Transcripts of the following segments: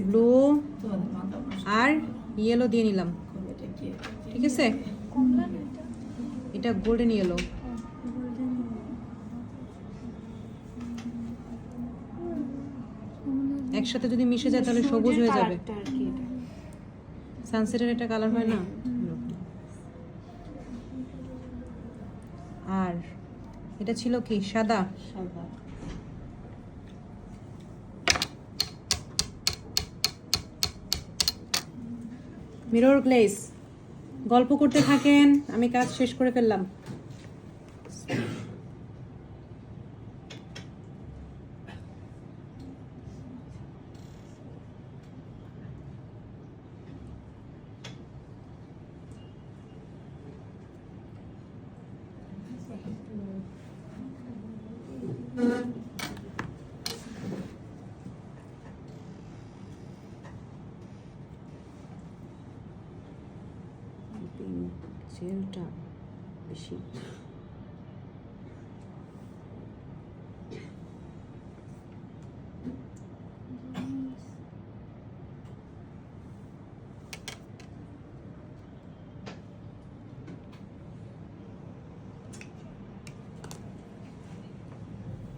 Blue আর yellow দিয়ে নিলাম, ঠিক আছে? এটা গোল্ডেন ইয়েলো। একসাথে যদি মিশে যায় তাহলে সবুজ হয়ে যাবে। সানসেটের একটা কালার হয় না? আর এটা ছিল কি সাদা। Mirror glaze. গল্প করতে থাকেন, আমি কাজ শেষ করে ফেললাম। জেলটা বেশি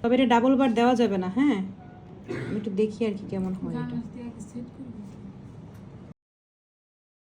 তবে এটা ডাবল বার দেওয়া যাবে না। হ্যাঁ, আমি একটু দেখি আর কি কেমন হয় এটা।